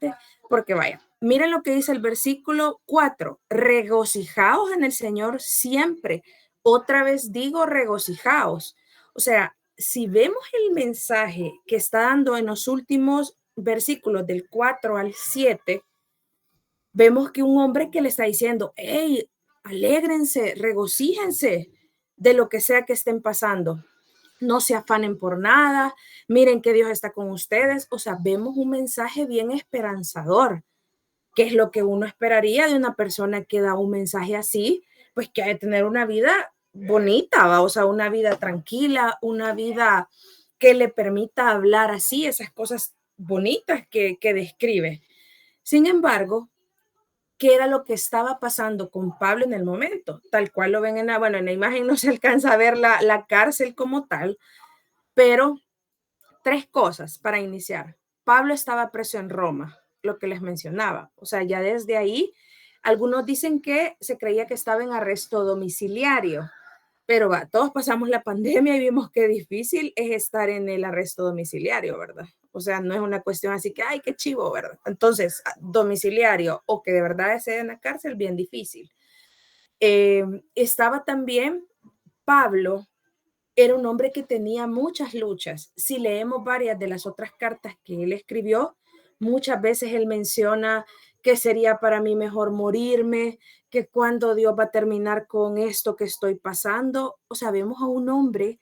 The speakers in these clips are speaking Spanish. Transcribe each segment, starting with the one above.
parte, porque vaya, miren lo que dice el versículo 4, regocijaos en el Señor siempre. Otra vez digo, regocijaos. O sea, si vemos el mensaje que está dando en los últimos versículos del 4 al 7, vemos que un hombre que le está diciendo, hey, alégrense, regocíjense de lo que sea que estén pasando. No se afanen por nada, miren que Dios está con ustedes. O sea, vemos un mensaje bien esperanzador, que es lo que uno esperaría de una persona que da un mensaje así, pues que hay que tener una vida bonita, ¿va? O sea, una vida tranquila, una vida que le permita hablar así, esas cosas bonitas que describe. Sin embargo, ¿qué era lo que estaba pasando con Pablo en el momento? Tal cual lo ven en la imagen no se alcanza a ver la cárcel como tal, pero tres cosas para iniciar. Pablo estaba preso en Roma, lo que les mencionaba. O sea, ya desde ahí, algunos dicen que se creía que estaba en arresto domiciliario, pero va, todos pasamos la pandemia y vimos qué difícil es estar en el arresto domiciliario, ¿verdad? O sea, no es una cuestión así que, ay, qué chivo, ¿verdad? Entonces, domiciliario o que de verdad esté en la cárcel, bien difícil. Estaba también Pablo, era un hombre que tenía muchas luchas. Si leemos varias de las otras cartas que él escribió, muchas veces él menciona que sería para mí mejor morirme, que cuando Dios va a terminar con esto que estoy pasando. O sea, vemos a un hombre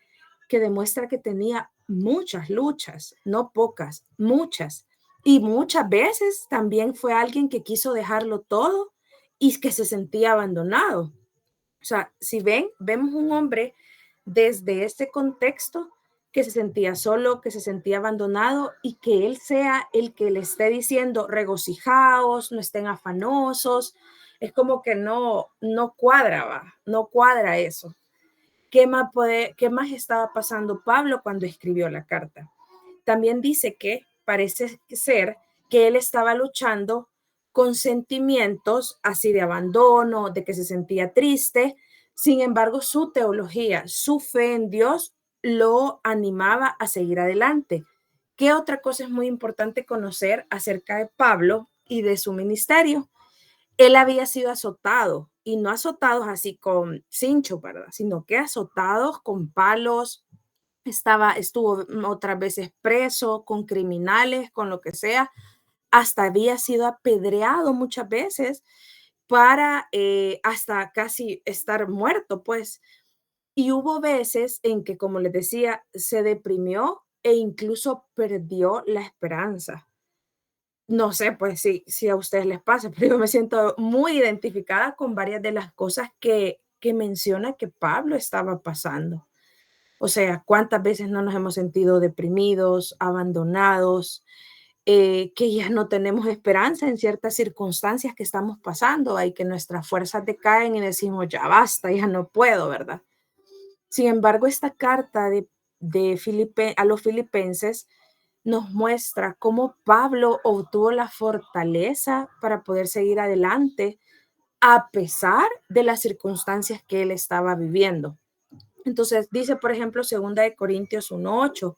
que demuestra que tenía muchas luchas, no pocas, muchas. Y muchas veces también fue alguien que quiso dejarlo todo y que se sentía abandonado. O sea, si ven, vemos un hombre desde este contexto que se sentía solo, que se sentía abandonado y que él sea el que le esté diciendo regocijaos, no estén afanosos, es como que no cuadra, ¿va? No cuadra eso. ¿Qué más estaba pasando Pablo cuando escribió la carta? También dice que parece ser que él estaba luchando con sentimientos así de abandono, de que se sentía triste. Sin embargo, su teología, su fe en Dios lo animaba a seguir adelante. ¿Qué otra cosa es muy importante conocer acerca de Pablo y de su ministerio? Él había sido azotado y no azotados así con cincho, ¿verdad? Sino que azotados con palos, estuvo otras veces preso con criminales, con lo que sea, hasta había sido apedreado muchas veces para hasta casi estar muerto, pues. Y hubo veces en que, como les decía, se deprimió e incluso perdió la esperanza. No sé, pues si a ustedes les pasa, pero yo me siento muy identificada con varias de las cosas que menciona que Pablo estaba pasando. O sea, ¿cuántas veces no nos hemos sentido deprimidos, abandonados, que ya no tenemos esperanza en ciertas circunstancias que estamos pasando, hay que nuestras fuerzas decaen y decimos, ya basta, ya no puedo, ¿verdad? Sin embargo, esta carta a los filipenses nos muestra cómo Pablo obtuvo la fortaleza para poder seguir adelante a pesar de las circunstancias que él estaba viviendo. Entonces dice, por ejemplo, 2 Corintios 1:8,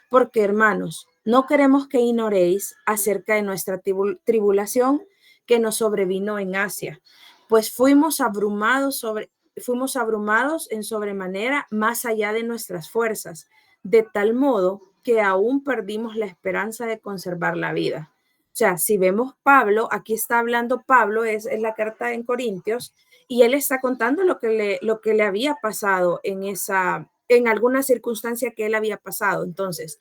porque hermanos, no queremos que ignoréis acerca de nuestra tribulación que nos sobrevino en Asia, pues fuimos abrumados en sobremanera más allá de nuestras fuerzas, de tal modo que aún perdimos la esperanza de conservar la vida. O sea, si vemos Pablo, aquí está hablando Pablo, es la carta en Corintios, y él está contando lo que le había pasado en alguna circunstancia que él había pasado. Entonces,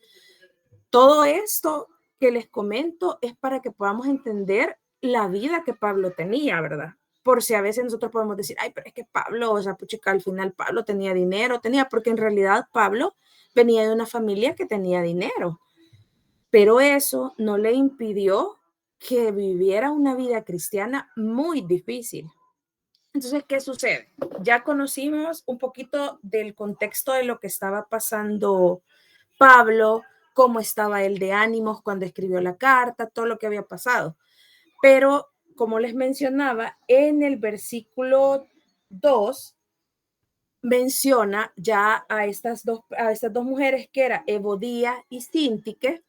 todo esto que les comento es para que podamos entender la vida que Pablo tenía, ¿verdad? Por si a veces nosotros podemos decir, ay, pero es que Pablo, o sea, puchica, al final Pablo tenía dinero, porque en realidad Pablo venía de una familia que tenía dinero, pero eso no le impidió que viviera una vida cristiana muy difícil. Entonces, ¿qué sucede? Ya conocimos un poquito del contexto de lo que estaba pasando Pablo, cómo estaba él de ánimos cuando escribió la carta, todo lo que había pasado. Pero, como les mencionaba, en el versículo 2 menciona ya a estas dos mujeres que era Evodía y Síntique,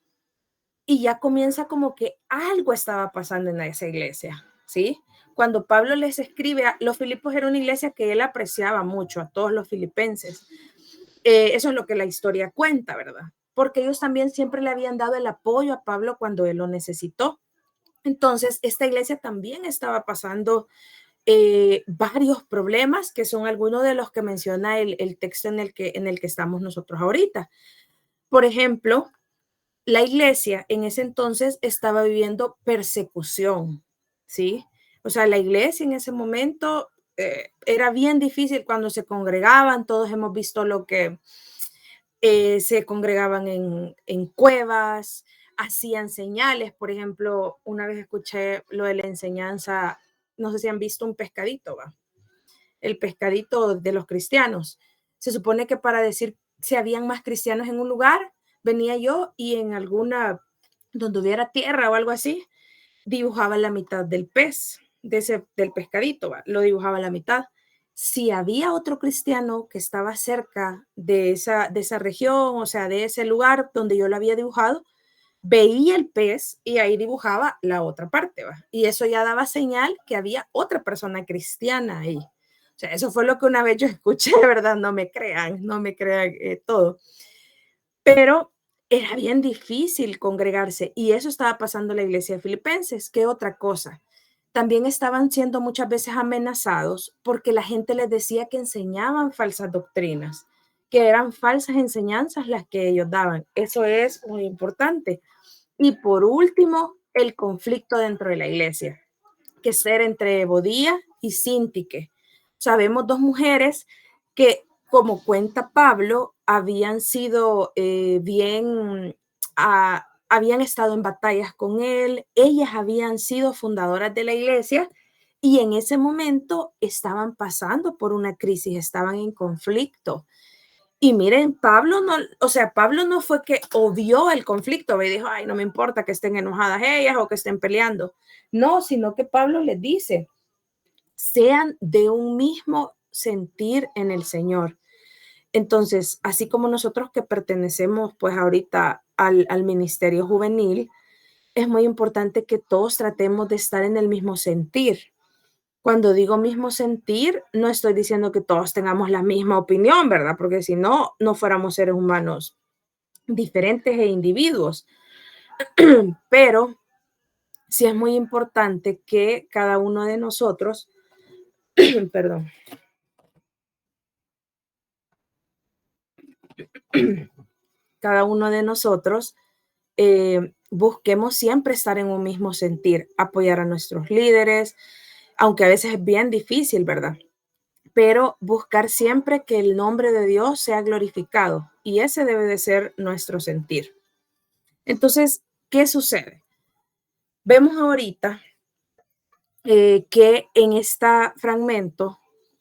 y ya comienza como que algo estaba pasando en esa iglesia, ¿sí? Cuando Pablo les escribe, los Filipos era una iglesia que él apreciaba mucho, a todos los filipenses. Eso es lo que la historia cuenta, ¿verdad? Porque ellos también siempre le habían dado el apoyo a Pablo cuando él lo necesitó. Entonces, esta iglesia también estaba pasando varios problemas, que son algunos de los que menciona el texto en el que estamos nosotros ahorita. Por ejemplo, la iglesia en ese entonces estaba viviendo persecución, ¿sí? O sea, la iglesia en ese momento era bien difícil cuando se congregaban, todos hemos visto lo que se congregaban en cuevas, hacían señales, por ejemplo, una vez escuché lo de la enseñanza, no sé si han visto un pescadito, ¿va? El pescadito de los cristianos. Se supone que para decir si habían más cristianos en un lugar, venía yo y en alguna, donde hubiera tierra o algo así, dibujaba la mitad del pez, del pescadito, ¿va? Lo dibujaba la mitad. Si había otro cristiano que estaba cerca de esa región, o sea, de ese lugar donde yo lo había dibujado, veía el pez y ahí dibujaba la otra parte, ¿va? Y eso ya daba señal que había otra persona cristiana ahí. O sea, eso fue lo que una vez yo escuché, de verdad, no me crean todo. Pero era bien difícil congregarse y eso estaba pasando en la iglesia de Filipenses. ¿Qué otra cosa? También estaban siendo muchas veces amenazados porque la gente les decía que enseñaban falsas doctrinas, que eran falsas enseñanzas las que ellos daban. Eso es muy importante. Y por último, el conflicto dentro de la iglesia, que ser entre Bodía y Sintique. Sabemos dos mujeres que, como cuenta Pablo, habían sido habían estado en batallas con él, ellas habían sido fundadoras de la iglesia y en ese momento estaban pasando por una crisis, estaban en conflicto. Y miren, Pablo no, o sea, Pablo no fue que odió el conflicto y dijo, ay, no me importa que estén enojadas ellas o que estén peleando. No, sino que Pablo les dice, sean de un mismo sentir en el Señor. Entonces, así como nosotros que pertenecemos pues ahorita al ministerio juvenil, es muy importante que todos tratemos de estar en el mismo sentir. Cuando digo mismo sentir, no estoy diciendo que todos tengamos la misma opinión, ¿verdad? Porque si no, no fuéramos seres humanos diferentes e individuos. Pero sí es muy importante que cada uno de nosotros, perdón, cada uno de nosotros busquemos siempre estar en un mismo sentir, apoyar a nuestros líderes, aunque a veces es bien difícil, ¿verdad? Pero buscar siempre que el nombre de Dios sea glorificado y ese debe de ser nuestro sentir. Entonces, ¿qué sucede? Vemos ahorita que en este fragmento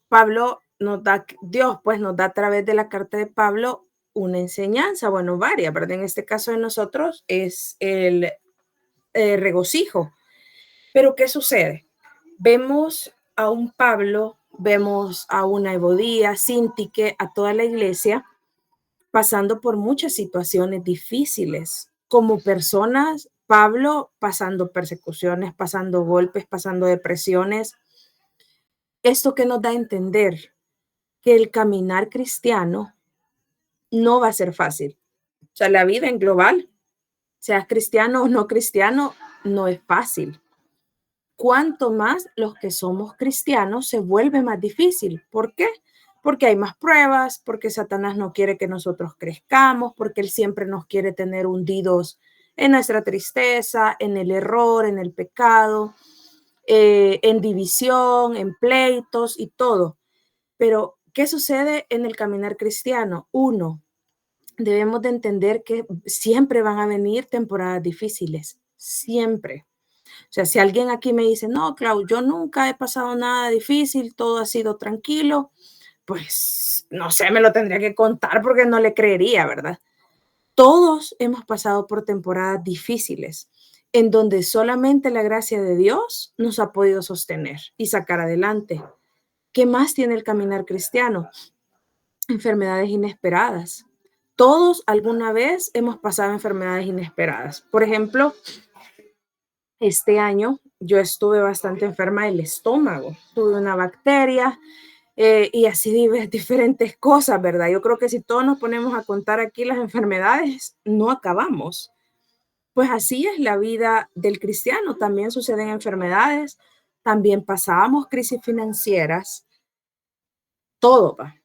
Pablo nos da, Dios pues nos da a través de la carta de Pablo una enseñanza, bueno, varias, ¿verdad? En este caso de nosotros es el regocijo. Pero ¿qué sucede? Vemos a un Pablo, vemos a una Evodía, Sintique, a toda la iglesia pasando por muchas situaciones difíciles. Como personas, Pablo pasando persecuciones, pasando golpes, pasando depresiones. Esto que nos da a entender que el caminar cristiano no va a ser fácil. O sea, la vida en global, seas cristiano o no cristiano, no es fácil. Cuanto más los que somos cristianos se vuelve más difícil. ¿Por qué? Porque hay más pruebas, porque Satanás no quiere que nosotros crezcamos, porque él siempre nos quiere tener hundidos en nuestra tristeza, en el error, en el pecado, en división, en pleitos y todo. Pero, ¿qué sucede en el caminar cristiano? Uno, debemos de entender que siempre van a venir temporadas difíciles, siempre. O sea, si alguien aquí me dice, no, Clau, yo nunca he pasado nada difícil, todo ha sido tranquilo, pues no sé, me lo tendría que contar porque no le creería, ¿verdad? Todos hemos pasado por temporadas difíciles en donde solamente la gracia de Dios nos ha podido sostener y sacar adelante. ¿Qué más tiene el caminar cristiano? Enfermedades inesperadas. Todos alguna vez hemos pasado enfermedades inesperadas. Por ejemplo, este año yo estuve bastante enferma del estómago. Tuve una bacteria y así diferentes cosas, ¿verdad? Yo creo que si todos nos ponemos a contar aquí las enfermedades, no acabamos. Pues así es la vida del cristiano. También suceden enfermedades, también pasábamos crisis financieras, todo va.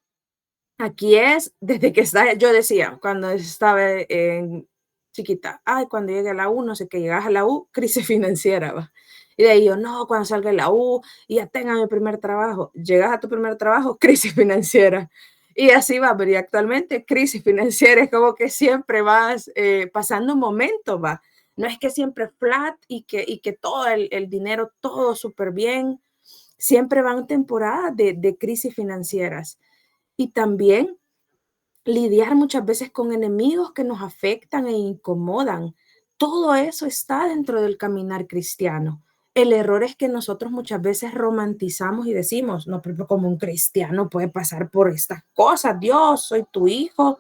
Aquí es desde que está, yo decía, cuando estaba en chiquita, ay, cuando llegue a la U, no sé qué, llegas a la U, crisis financiera, va. Y de ahí yo, no, cuando salga de la U y ya tenga mi primer trabajo, llegas a tu primer trabajo, crisis financiera. Y así va, pero y actualmente crisis financiera es como que siempre vas pasando un momento, va. No es que siempre flat y que todo el dinero, todo súper bien. Siempre van temporadas de crisis financieras. Y también lidiar muchas veces con enemigos que nos afectan e incomodan. Todo eso está dentro del caminar cristiano. El error es que nosotros muchas veces romantizamos y decimos, no, pero como un cristiano puede pasar por estas cosas. Dios, soy tu hijo,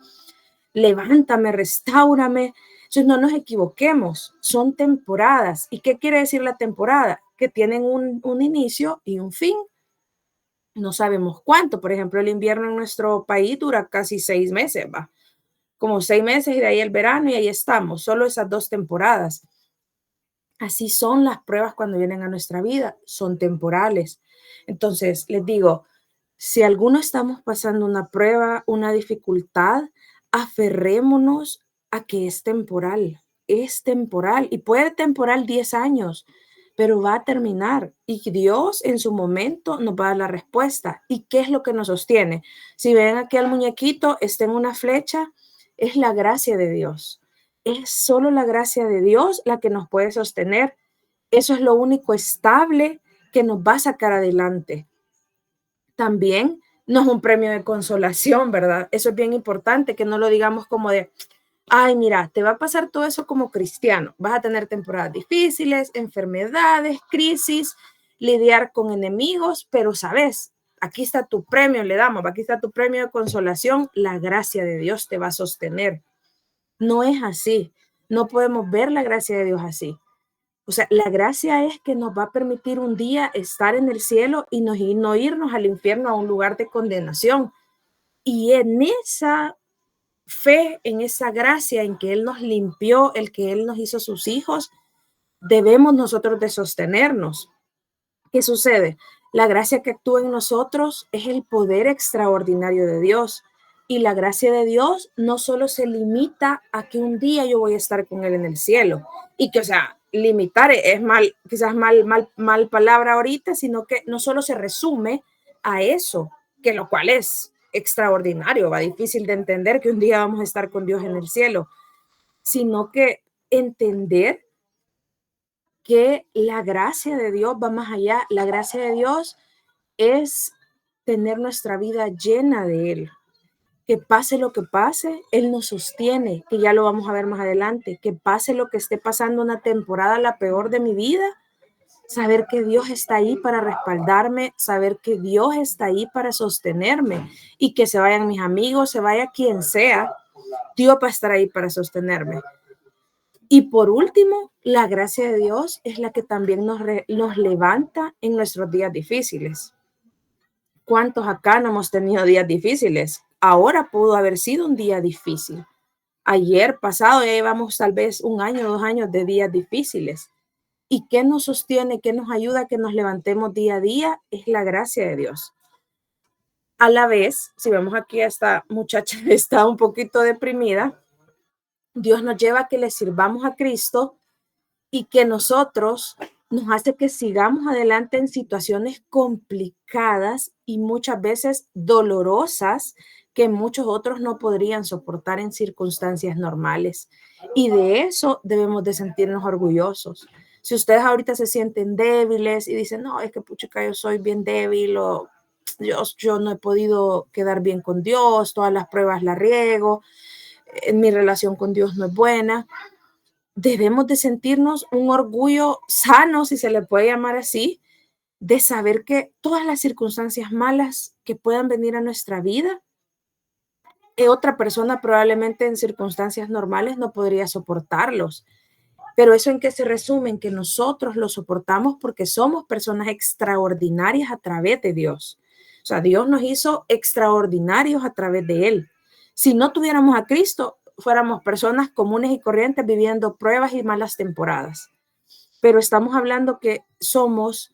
levántame, restáurame. Entonces no nos equivoquemos, son temporadas. ¿Y qué quiere decir la temporada? Que tienen un inicio y un fin. No sabemos cuánto. Por ejemplo, el invierno en nuestro país dura casi 6 meses, va. Como 6 meses y de ahí el verano y ahí estamos. Solo esas 2 temporadas. Así son las pruebas cuando vienen a nuestra vida. Son temporales. Entonces, les digo, si alguno estamos pasando una prueba, una dificultad, aferrémonos a que es temporal y puede temporal 10 años, pero va a terminar y Dios en su momento nos va a dar la respuesta. ¿Y qué es lo que nos sostiene? Si ven aquí al muñequito, está en una flecha, es la gracia de Dios. Es solo la gracia de Dios la que nos puede sostener. Eso es lo único estable que nos va a sacar adelante. También no es un premio de consolación, ¿verdad? Eso es bien importante, que no lo digamos como de, ay, mira, te va a pasar todo eso como cristiano. Vas a tener temporadas difíciles, enfermedades, crisis, lidiar con enemigos, pero sabes, aquí está tu premio, le damos, aquí está tu premio de consolación, la gracia de Dios te va a sostener. No es así, no podemos ver la gracia de Dios así. O sea, la gracia es que nos va a permitir un día estar en el cielo y no irnos al infierno a un lugar de condenación. Y en esa fe, en esa gracia en que Él nos limpió, el que Él nos hizo sus hijos, debemos nosotros de sostenernos. ¿Qué sucede? La gracia que actúa en nosotros es el poder extraordinario de Dios. Y la gracia de Dios no solo se limita a que un día yo voy a estar con Él en el cielo. Y que, o sea, limitar es mal, quizás mal palabra ahorita, sino que no solo se resume a eso, que lo cual es extraordinario, va difícil de entender que un día vamos a estar con Dios en el cielo, sino que entender que la gracia de Dios va más allá. La gracia de Dios es tener nuestra vida llena de Él. Que pase lo que pase, Él nos sostiene, que ya lo vamos a ver más adelante. Que pase lo que esté pasando una temporada, la peor de mi vida, saber que Dios está ahí para respaldarme, saber que Dios está ahí para sostenerme y que se vayan mis amigos, se vaya quien sea, Dios va a estar ahí para sostenerme. Y por último, la gracia de Dios es la que también nos levanta en nuestros días difíciles. ¿Cuántos acá no hemos tenido días difíciles? Ahora pudo haber sido un día difícil. Ayer pasado ya llevamos tal vez 1 año, 2 años de días difíciles. ¿Y qué nos sostiene, qué nos ayuda a que nos levantemos día a día? Es la gracia de Dios. A la vez, si vemos aquí a esta muchacha está un poquito deprimida, Dios nos lleva a que le sirvamos a Cristo y que nosotros nos hace que sigamos adelante en situaciones complicadas y muchas veces dolorosas que muchos otros no podrían soportar en circunstancias normales. Y de eso debemos de sentirnos orgullosos. Si ustedes ahorita se sienten débiles y dicen, no, es que puchica, yo soy bien débil o yo no he podido quedar bien con Dios, todas las pruebas las riego, mi relación con Dios no es buena, debemos de sentirnos un orgullo sano, si se le puede llamar así, de saber que todas las circunstancias malas que puedan venir a nuestra vida, otra persona probablemente en circunstancias normales no podría soportarlos. Pero eso en qué se resume, en que nosotros lo soportamos porque somos personas extraordinarias a través de Dios. O sea, Dios nos hizo extraordinarios a través de Él. Si no tuviéramos a Cristo, fuéramos personas comunes y corrientes viviendo pruebas y malas temporadas. Pero estamos hablando que somos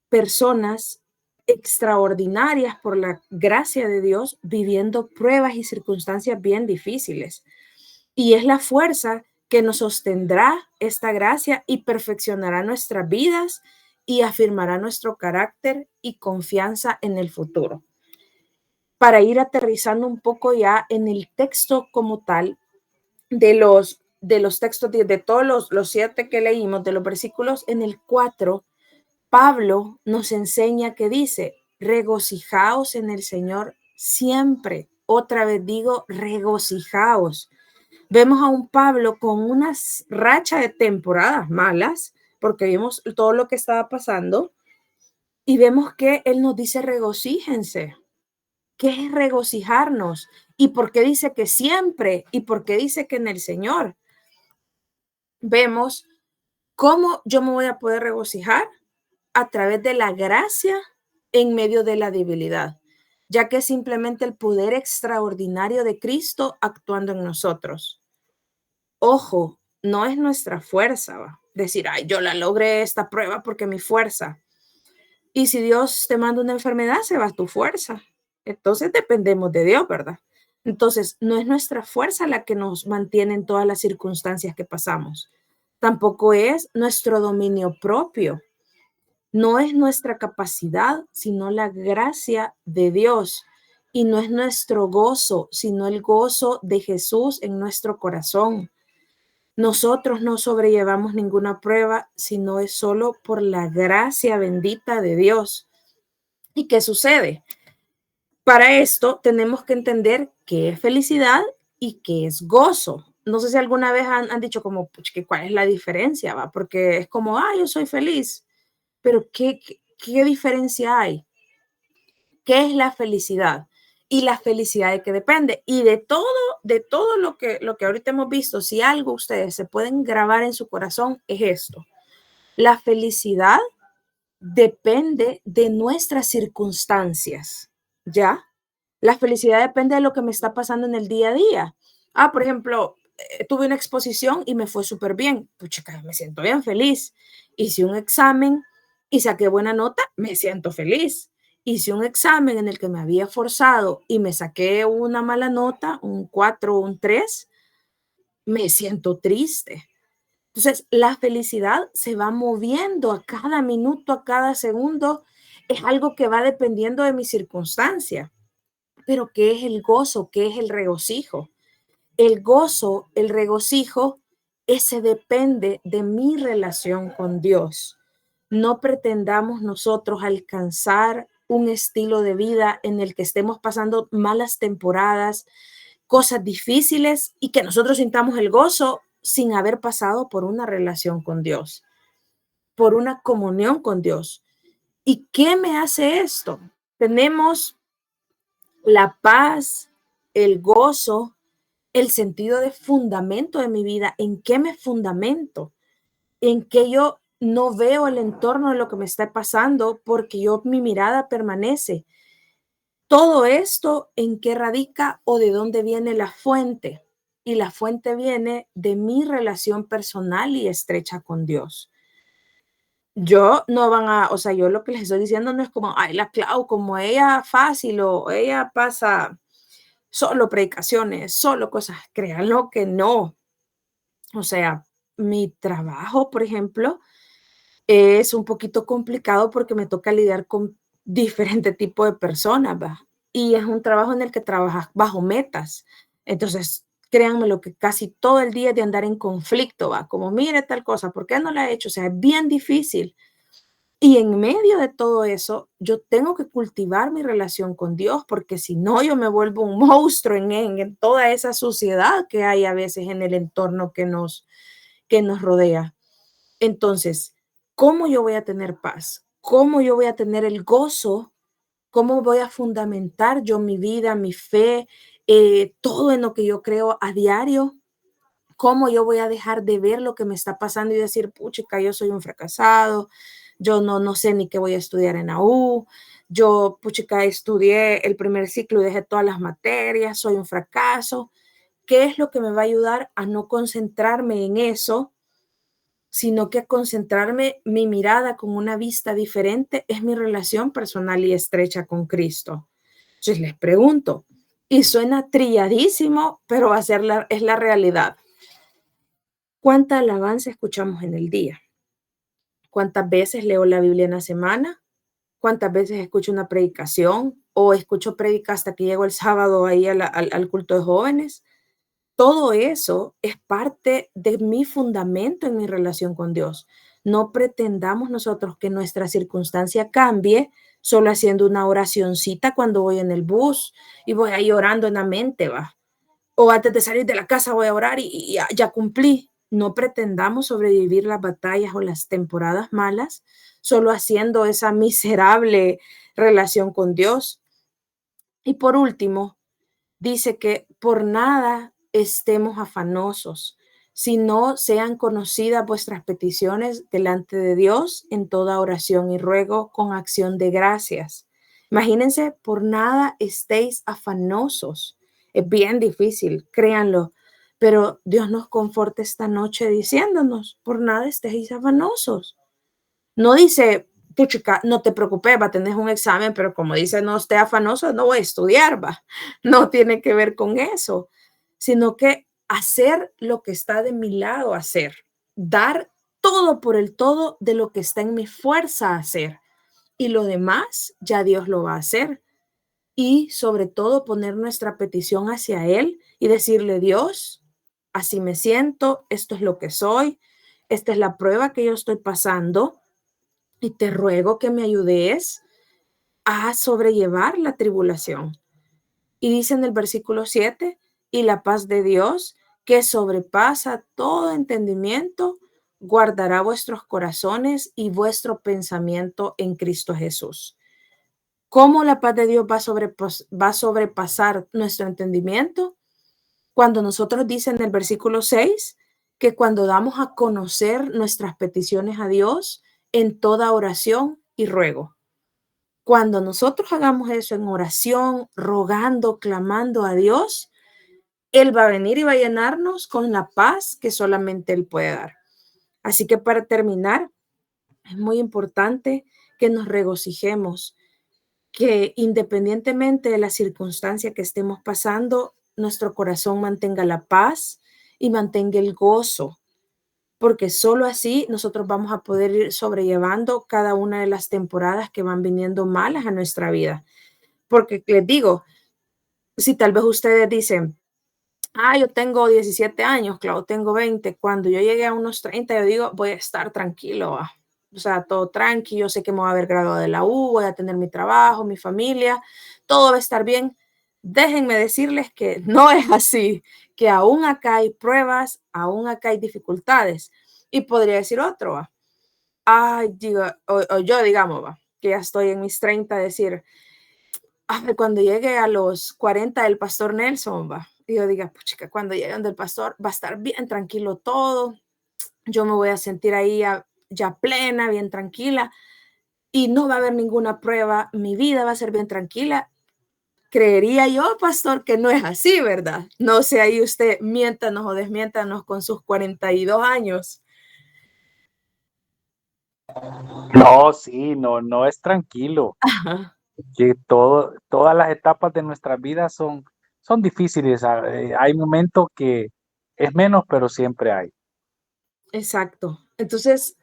personas extraordinarias por la gracia de Dios viviendo pruebas y circunstancias bien difíciles. Y es la fuerza que nos sostendrá esta gracia y perfeccionará nuestras vidas y afirmará nuestro carácter y confianza en el futuro. Para ir aterrizando un poco ya en el texto como tal, de los textos, de todos los 7 que leímos, de los versículos en el 4, Pablo nos enseña que dice, regocijaos en el Señor siempre. Otra vez digo, regocijaos. Vemos a un Pablo con una racha de temporadas malas, porque vimos todo lo que estaba pasando, y vemos que él nos dice regocíjense. ¿Qué es regocijarnos? ¿Y por qué dice que siempre? ¿Y por qué dice que en el Señor? Vemos cómo yo me voy a poder regocijar a través de la gracia en medio de la debilidad, ya que es simplemente el poder extraordinario de Cristo actuando en nosotros. Ojo, no es nuestra fuerza, ¿va? Decir, ay, yo la logré esta prueba porque mi fuerza. Y si Dios te manda una enfermedad, se va tu fuerza. Entonces dependemos de Dios, ¿verdad? Entonces, no es nuestra fuerza la que nos mantiene en todas las circunstancias que pasamos. Tampoco es nuestro dominio propio. No es nuestra capacidad, sino la gracia de Dios. Y no es nuestro gozo, sino el gozo de Jesús en nuestro corazón. Nosotros no sobrellevamos ninguna prueba, sino es solo por la gracia bendita de Dios. ¿Y qué sucede? Para esto tenemos que entender qué es felicidad y qué es gozo. No sé si alguna vez han dicho como, ¿cuál es la diferencia? ¿Va? Porque es como, yo soy feliz, pero ¿qué diferencia hay? ¿Qué es la felicidad? Y la felicidad de qué depende. Y de todo lo que ahorita hemos visto, si algo ustedes se pueden grabar en su corazón, es esto. La felicidad depende de nuestras circunstancias, ¿ya? La felicidad depende de lo que me está pasando en el día a día. Por ejemplo, tuve una exposición y me fue súper bien. Pucha, me siento bien feliz. Hice un examen y saqué buena nota, me siento feliz. Hice un examen en el que me había forzado y me saqué una mala nota, un 4 o un 3, me siento triste. Entonces, la felicidad se va moviendo a cada minuto, a cada segundo. Es algo que va dependiendo de mi circunstancia. Pero ¿qué es el gozo? ¿Qué es el regocijo? El gozo, el regocijo, ese depende de mi relación con Dios. No pretendamos nosotros alcanzar un estilo de vida en el que estemos pasando malas temporadas, cosas difíciles y que nosotros sintamos el gozo sin haber pasado por una relación con Dios, por una comunión con Dios. ¿Y qué me hace esto? Tenemos la paz, el gozo, el sentido de fundamento de mi vida. ¿En qué me fundamento? En que yo no veo el entorno de lo que me está pasando porque mi mirada permanece. Todo esto, ¿en qué radica o de dónde viene la fuente? Y la fuente viene de mi relación personal y estrecha con Dios. Yo no van a, o sea, yo lo que les estoy diciendo no es como, ay, la Clau, como ella fácil o ella pasa solo predicaciones, solo cosas. Créanlo que no. O sea, mi trabajo, por ejemplo, es un poquito complicado porque me toca lidiar con diferente tipo de personas, ¿va? Y es un trabajo en el que trabajas bajo metas. Entonces, créanme lo que casi todo el día es de andar en conflicto, ¿va? Como, mire tal cosa, ¿por qué no la he hecho? O sea, es bien difícil. Y en medio de todo eso, yo tengo que cultivar mi relación con Dios, porque si no, yo me vuelvo un monstruo en toda esa suciedad que hay a veces en el entorno que nos rodea. Entonces, ¿cómo yo voy a tener paz? ¿Cómo yo voy a tener el gozo? ¿Cómo voy a fundamentar yo mi vida, mi fe todo en lo que yo creo a diario. ¿Cómo yo voy a dejar de ver lo que me está pasando y decir, puchica, yo soy un fracasado, yo no sé ni qué voy a estudiar en la U, yo, puchica, estudié el primer ciclo y dejé todas las materias, soy un fracaso? ¿Qué es lo que me va a ayudar a no concentrarme en eso, sino que a concentrarme mi mirada con una vista diferente? Es mi relación personal y estrecha con Cristo. Entonces les pregunto, y suena trilladísimo, pero es la realidad. ¿Cuánta alabanza escuchamos en el día? ¿Cuántas veces leo la Biblia en la semana? ¿Cuántas veces escucho una predicación o escucho prédica hasta que llego el sábado ahí al culto de jóvenes? Todo eso es parte de mi fundamento en mi relación con Dios. No pretendamos nosotros que nuestra circunstancia cambie solo haciendo una oracioncita cuando voy en el bus y voy ahí orando en la mente, va. O antes de salir de la casa voy a orar y ya cumplí. No pretendamos sobrevivir las batallas o las temporadas malas solo haciendo esa miserable relación con Dios. Y por último, dice que por nada estemos afanosos, sino sean conocidas vuestras peticiones delante de Dios en toda oración y ruego con acción de gracias. Imagínense, por nada estéis afanosos. Es bien difícil, créanlo, pero Dios nos conforta esta noche diciéndonos, por nada estéis afanosos. No dice, puchica, no te preocupes, va a tener un examen, pero como dice, no esté afanoso, no voy a estudiar, va. No tiene que ver con eso, sino que hacer lo que está de mi lado hacer, dar todo por el todo de lo que está en mi fuerza hacer. Y lo demás ya Dios lo va a hacer. Y sobre todo poner nuestra petición hacia Él y decirle, Dios, así me siento, esto es lo que soy, esta es la prueba que yo estoy pasando y te ruego que me ayudes a sobrellevar la tribulación. Y dice en el versículo 7, y la paz de Dios, que sobrepasa todo entendimiento, guardará vuestros corazones y vuestro pensamiento en Cristo Jesús. ¿Cómo la paz de Dios va a sobrepasar nuestro entendimiento? Cuando nosotros dice en el versículo 6 que cuando damos a conocer nuestras peticiones a Dios en toda oración y ruego. Cuando nosotros hagamos eso en oración, rogando, clamando a Dios, Él va a venir y va a llenarnos con la paz que solamente Él puede dar. Así que para terminar, es muy importante que nos regocijemos, que independientemente de la circunstancia que estemos pasando, nuestro corazón mantenga la paz y mantenga el gozo, porque solo así nosotros vamos a poder ir sobrellevando cada una de las temporadas que van viniendo malas a nuestra vida. Porque les digo, si tal vez ustedes dicen, yo tengo 17 años, claro, tengo 20, cuando yo llegue a unos 30, yo digo, voy a estar tranquilo, o sea, todo tranquilo, yo sé que me voy a haber graduado de la U, voy a tener mi trabajo, mi familia, todo va a estar bien. Déjenme decirles que no es así, que aún acá hay pruebas, aún acá hay dificultades. Y podría decir otro, digo, o yo, digamos, que ya estoy en mis 30, decir, cuando llegue a los 40 el pastor Nelson, y yo diga, puchica, cuando llegue donde el pastor va a estar bien tranquilo todo, yo me voy a sentir ahí ya plena, bien tranquila, y no va a haber ninguna prueba, mi vida va a ser bien tranquila. Creería yo, pastor, que no es así, ¿verdad? No sé, ahí usted miéntanos o desmiéntanos con sus 42 años. No, sí, no es tranquilo. Ajá, Que todas las etapas de nuestra vida son difíciles. Hay momentos que es menos, pero siempre hay. exacto. Entonces,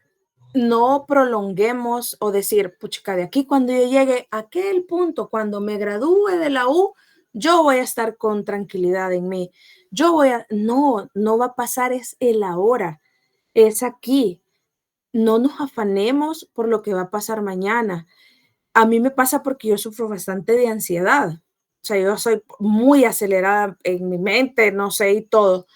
no prolonguemos o decir, puchica, de aquí cuando yo llegue a aquel punto, cuando me gradúe de la U, yo voy a estar con tranquilidad en mí. No va a pasar, es el ahora, es aquí. No nos afanemos por lo que va a pasar mañana. A mí me pasa porque yo sufro bastante de ansiedad. O sea, yo soy muy acelerada en mi mente, no sé, y todo.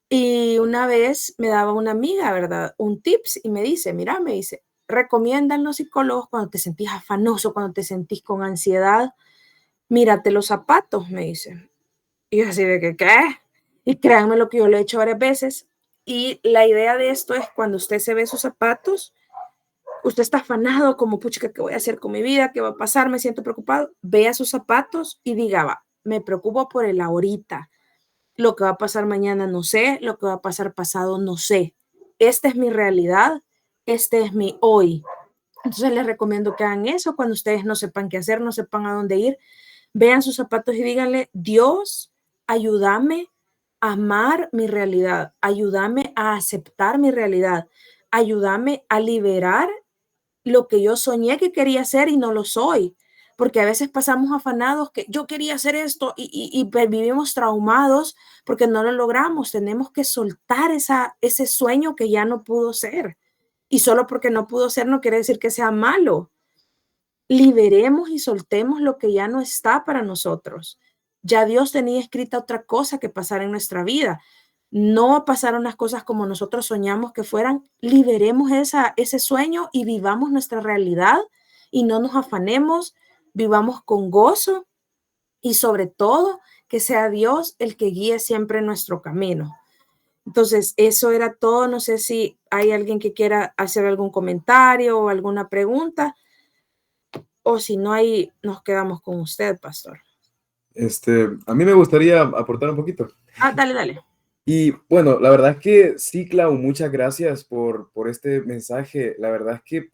Y una vez me daba una amiga, ¿verdad? Un tips y me dice, mira, me dice, recomiendan los psicólogos cuando te sentís afanoso, cuando te sentís con ansiedad, mírate los zapatos, me dice. Y yo así de que, ¿qué? Y créanme lo que yo lo he hecho varias veces. Y la idea de esto es cuando usted se ve sus zapatos, usted está afanado como, pucha, ¿qué voy a hacer con mi vida? ¿Qué va a pasar? Me siento preocupado. Vea sus zapatos y diga, va, me preocupo por el ahorita. Lo que va a pasar mañana no sé, lo que va a pasar pasado no sé. Esta es mi realidad, este es mi hoy. Entonces les recomiendo que hagan eso cuando ustedes no sepan qué hacer, no sepan a dónde ir. Vean sus zapatos y díganle, Dios, ayúdame a amar mi realidad, ayúdame a aceptar mi realidad, ayúdame a liberar lo que yo soñé que quería hacer y no lo soy. Porque a veces pasamos afanados que yo quería hacer esto y vivimos traumados porque no lo logramos. Tenemos que soltar ese sueño que ya no pudo ser. Y solo porque no pudo ser no quiere decir que sea malo. Liberemos y soltemos lo que ya no está para nosotros. Ya Dios tenía escrita otra cosa que pasar en nuestra vida. No pasaron las cosas como nosotros soñamos que fueran. Liberemos ese sueño y vivamos nuestra realidad y no nos afanemos, vivamos con gozo y sobre todo que sea Dios el que guíe siempre nuestro camino. Entonces, eso era todo. No sé si hay alguien que quiera hacer algún comentario o alguna pregunta, o si no hay, nos quedamos con usted, pastor. A mí me gustaría aportar un poquito. Dale, dale. Y bueno, la verdad es que sí, Clau, muchas gracias por este mensaje. La verdad es que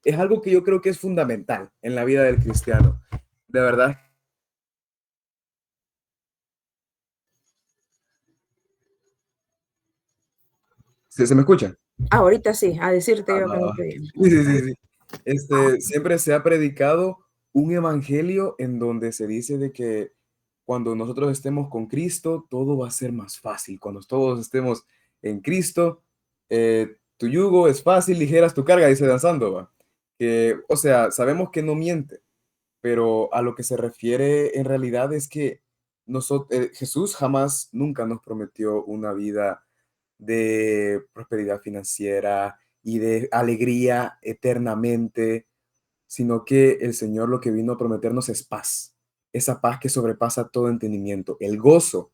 es algo que yo creo que es fundamental en la vida del cristiano. De verdad. ¿Se me escucha? Ahorita sí, a decirte yo que no Ah, te digo. sí, sí, sí, sí. Siempre se ha predicado un evangelio en donde se dice de que cuando nosotros estemos con Cristo, todo va a ser más fácil. Cuando todos estemos en Cristo, tu yugo es fácil, ligeras tu carga, dice Danzando, ¿va? Que, o sea, sabemos que no miente, pero a lo que se refiere en realidad es que Jesús jamás, nunca nos prometió una vida de prosperidad financiera y de alegría eternamente, sino que el Señor lo que vino a prometernos es paz, esa paz que sobrepasa todo entendimiento, el gozo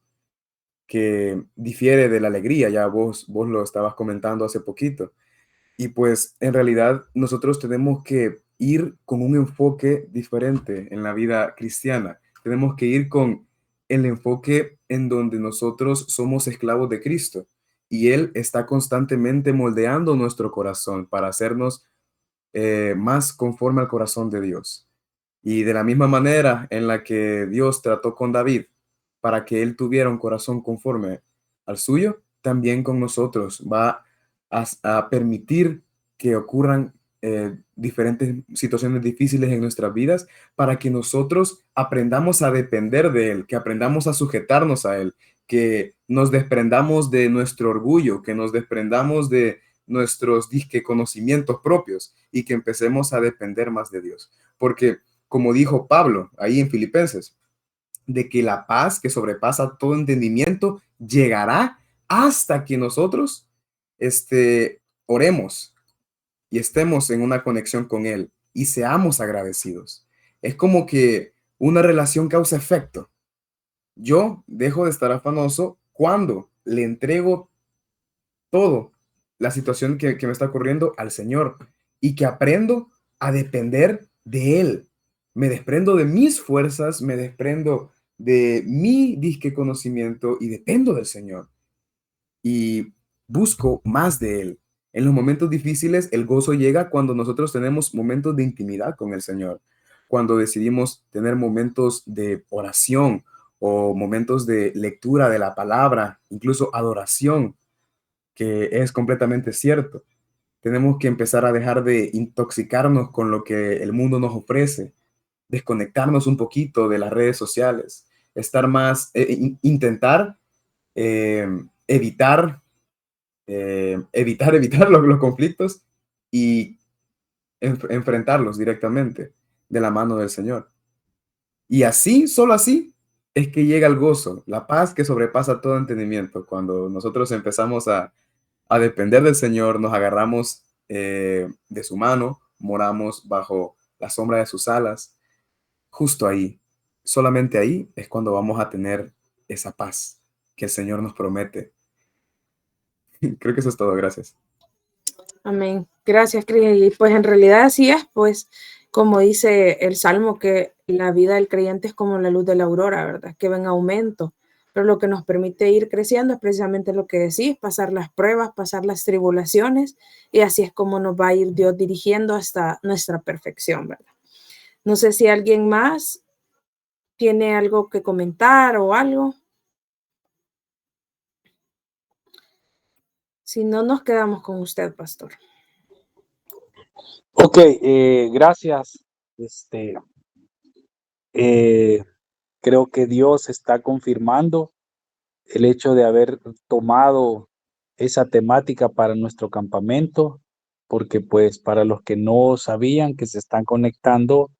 que difiere de la alegría, ya vos lo estabas comentando hace poquito. Y pues en realidad nosotros tenemos que ir con un enfoque diferente en la vida cristiana. Tenemos que ir con el enfoque en donde nosotros somos esclavos de Cristo y Él está constantemente moldeando nuestro corazón para hacernos más conforme al corazón de Dios. Y de la misma manera en la que Dios trató con David para que él tuviera un corazón conforme al suyo, también con nosotros va a permitir que ocurran diferentes situaciones difíciles en nuestras vidas para que nosotros aprendamos a depender de Él, que aprendamos a sujetarnos a Él, que nos desprendamos de nuestro orgullo, que nos desprendamos de nuestros disque conocimientos propios y que empecemos a depender más de Dios. Porque como dijo Pablo ahí en Filipenses, de que la paz que sobrepasa todo entendimiento llegará hasta que nosotros oremos y estemos en una conexión con Él y seamos agradecidos. Es como que una relación causa efecto. Yo dejo de estar afanoso cuando le entrego todo, la situación que me está ocurriendo al Señor y que aprendo a depender de Él. Me desprendo de mis fuerzas, me desprendo de mi disque conocimiento y dependo del Señor. Y busco más de Él. En los momentos difíciles, el gozo llega cuando nosotros tenemos momentos de intimidad con el Señor, cuando decidimos tener momentos de oración o momentos de lectura de la palabra, incluso adoración, que es completamente cierto. Tenemos que empezar a dejar de intoxicarnos con lo que el mundo nos ofrece, desconectarnos un poquito de las redes sociales, estar más, intentar eh, evitar, evitar los conflictos y enfrentarlos directamente de la mano del Señor. Y así, solo así, es que llega el gozo, la paz que sobrepasa todo entendimiento. Cuando nosotros empezamos a depender del Señor, nos agarramos de su mano, moramos bajo la sombra de sus alas, justo ahí, solamente ahí es cuando vamos a tener esa paz que el Señor nos promete. Creo que eso es todo. Gracias. Amén. Gracias, Cris. Y pues en realidad así es, pues como dice el Salmo, que la vida del creyente es como la luz de la aurora, ¿verdad? Que va en aumento. Pero lo que nos permite ir creciendo es precisamente lo que decís, pasar las pruebas, pasar las tribulaciones, y así es como nos va a ir Dios dirigiendo hasta nuestra perfección, ¿verdad? No sé si alguien más tiene algo que comentar o algo. Si no, nos quedamos con usted, pastor. Ok, gracias. Creo que Dios está confirmando el hecho de haber tomado esa temática para nuestro campamento, porque pues para los que no sabían que se están conectando,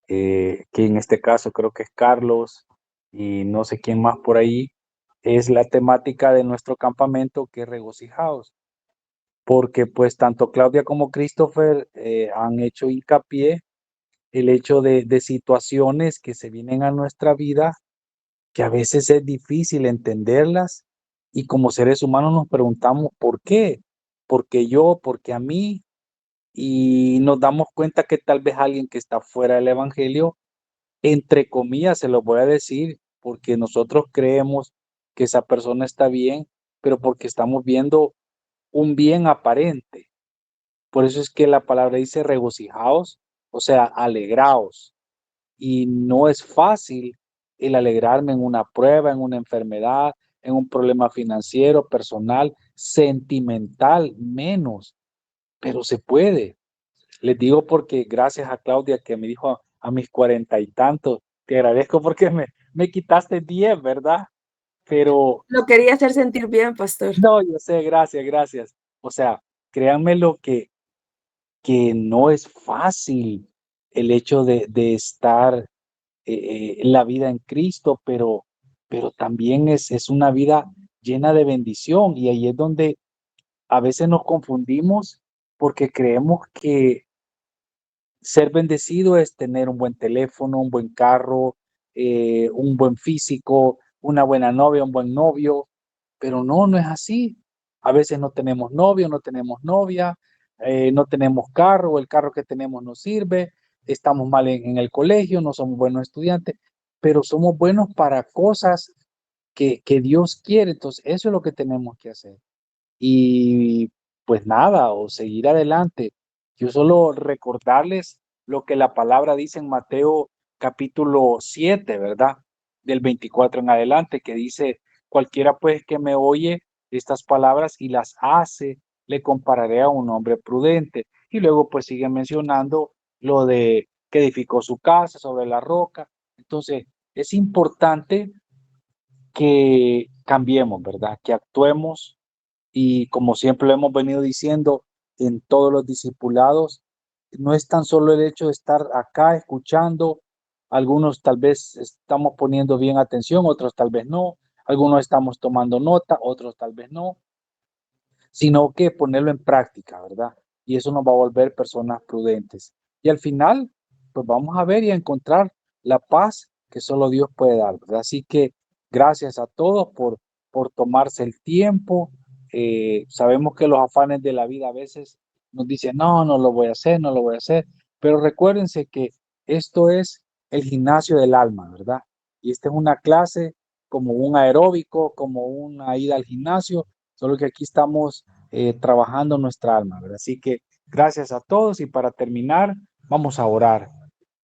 que en este caso creo que es Carlos y no sé quién más por ahí, es la temática de nuestro campamento, que es regocijaos, porque pues tanto Claudia como Christopher han hecho hincapié el hecho de situaciones que se vienen a nuestra vida, que a veces es difícil entenderlas, y como seres humanos nos preguntamos ¿por qué? ¿Por qué yo? ¿Por qué a mí? Y nos damos cuenta que tal vez alguien que está fuera del evangelio, entre comillas, se lo voy a decir, porque nosotros creemos que esa persona está bien, pero porque estamos viendo un bien aparente. Por eso es que la palabra dice regocijaos, o sea, alegraos. Y no es fácil el alegrarme en una prueba, en una enfermedad, en un problema financiero, personal, sentimental, menos, pero se puede. Les digo porque gracias a Claudia que me dijo a mis 40 y tantos, te agradezco porque me quitaste 10, ¿verdad? Pero Lo quería hacer sentir bien, pastor. no, yo sé, gracias, gracias. O sea, créanme lo que no es fácil el hecho de estar la vida en Cristo, pero también es una vida llena de bendición, y ahí es donde a veces nos confundimos porque creemos que ser bendecido es tener un buen teléfono, un buen carro, un buen físico, una buena novia, un buen novio, pero no, no es así. A veces no tenemos novio, no tenemos novia, no tenemos carro, o el carro que tenemos no sirve, estamos mal en el colegio, no somos buenos estudiantes, pero somos buenos para cosas que Dios quiere. Entonces, eso es lo que tenemos que hacer. Y pues nada, o seguir adelante. Yo solo recordarles lo que la palabra dice en Mateo capítulo 7, ¿verdad? Del 24 en adelante, que dice, cualquiera pues que me oye estas palabras y las hace, le compararé a un hombre prudente. Y luego pues sigue mencionando lo de que edificó su casa sobre la roca. Entonces, es importante que cambiemos, ¿verdad? Que actuemos, y como siempre lo hemos venido diciendo en todos los discipulados, no es tan solo el hecho de estar acá escuchando, algunos tal vez estamos poniendo bien atención, otros tal vez no, algunos estamos tomando nota, otros tal vez no, sino que ponerlo en práctica, ¿verdad? Y eso nos va a volver personas prudentes. Y al final, pues vamos a ver y a encontrar la paz que solo Dios puede dar, ¿verdad? Así que gracias a todos por tomarse el tiempo. Sabemos que los afanes de la vida a veces nos dicen, no, no lo voy a hacer, no lo voy a hacer, pero recuérdense que esto es el gimnasio del alma, ¿verdad? Y esta es una clase como un aeróbico, como una ida al gimnasio, solo que aquí estamos trabajando nuestra alma, ¿verdad? Así que gracias a todos, y para terminar, vamos a orar.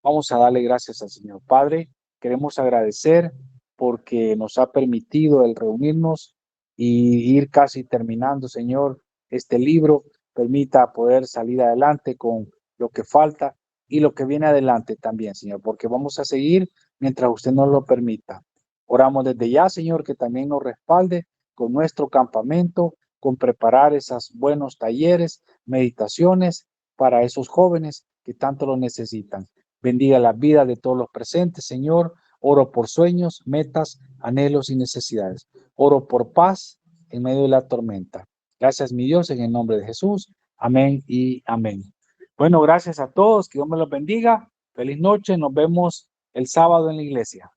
Vamos a darle gracias al Señor. Padre, queremos agradecer porque nos ha permitido el reunirnos y ir casi terminando, Señor, este libro. Permita poder salir adelante con lo que falta y lo que viene adelante también, Señor, porque vamos a seguir mientras usted nos lo permita. Oramos desde ya, Señor, que también nos respalde con nuestro campamento, con preparar esos buenos talleres, meditaciones para esos jóvenes que tanto lo necesitan. Bendiga la vida de todos los presentes, Señor. Oro por sueños, metas, anhelos y necesidades. Oro por paz en medio de la tormenta. Gracias, mi Dios, en el nombre de Jesús. Amén y amén. Bueno, gracias a todos. Que Dios me los bendiga. Feliz noche. Nos vemos el sábado en la iglesia.